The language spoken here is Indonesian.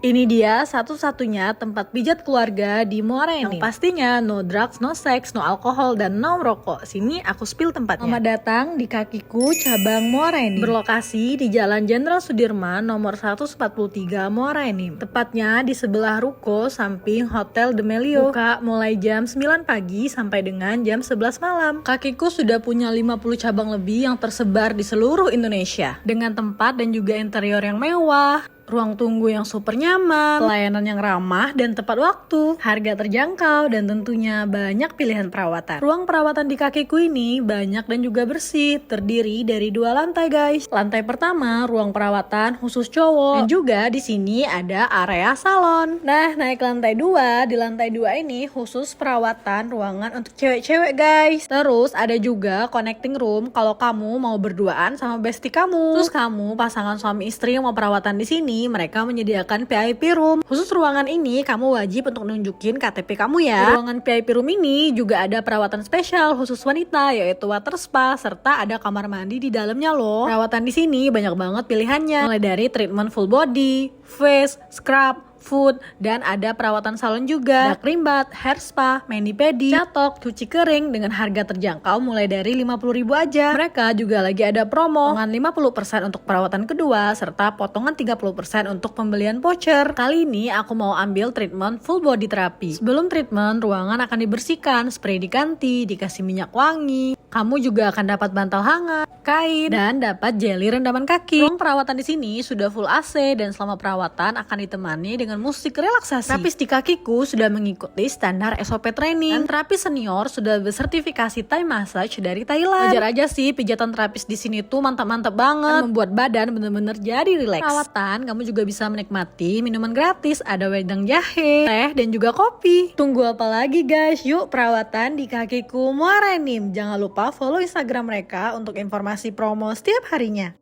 Ini dia satu-satunya tempat pijat keluarga di Muara Enim. Yang pastinya no drugs, no sex, no alkohol, dan no merokok. Sini aku spill tempatnya. Selamat datang di Kakiku cabang Muara Enim. Berlokasi di Jalan Jenderal Sudirman nomor 143 Muara Enim. Tepatnya di sebelah ruko samping Hotel The Melio. Buka mulai jam 9 pagi sampai dengan jam 11 malam. Kakiku sudah punya 50 cabang lebih yang tersebar di seluruh Indonesia. Dengan tempat dan juga interior yang mewah, ruang tunggu yang super nyaman, pelayanan yang ramah dan tepat waktu, harga terjangkau, dan tentunya banyak pilihan perawatan. Ruang perawatan di Kakiku ini banyak dan juga bersih, terdiri dari 2 lantai guys. Lantai pertama, ruang perawatan khusus cowok, dan juga di sini ada area salon. Nah, naik lantai 2, di lantai 2 ini khusus perawatan ruangan untuk cewek-cewek guys. Terus ada juga connecting room kalau kamu mau berduaan sama bestie kamu. Terus kamu pasangan suami istri yang mau perawatan di sini, mereka menyediakan VIP room. Khusus ruangan ini kamu wajib untuk nunjukin KTP kamu ya. Di ruangan VIP room ini juga ada perawatan spesial khusus wanita, yaitu water spa, serta ada kamar mandi di dalamnya loh. Perawatan di sini banyak banget pilihannya, mulai dari treatment full body, face, scrub, food, dan ada perawatan salon juga. Ada cream bath, hair spa, mani pedi, catok, cuci kering dengan harga terjangkau mulai dari 50.000 aja. Mereka juga lagi ada promo potongan 50% untuk perawatan kedua serta potongan 30% untuk pembelian voucher. Kali ini aku mau ambil treatment full body terapi. Sebelum treatment, ruangan akan dibersihkan, spray diganti, dikasih minyak wangi. Kamu juga akan dapat bantal hangat, kain, dan dapat jelly rendaman kaki. Ruang perawatan di sini sudah full AC dan selama perawatan akan ditemani dengan musik relaksasi. Terapis di Kakiku sudah mengikuti standar SOP training, dan terapis senior sudah bersertifikasi Thai massage dari Thailand. Wajar aja sih pijatan terapis di sini tuh mantap-mantap banget, dan membuat badan bener-bener jadi rileks. Perawatan kamu juga bisa menikmati minuman gratis, ada wedang jahe, teh, dan juga kopi. Tunggu apa lagi guys? Yuk perawatan di Kakiku Muara Enim. Jangan lupa follow Instagram mereka untuk informasi promo setiap harinya.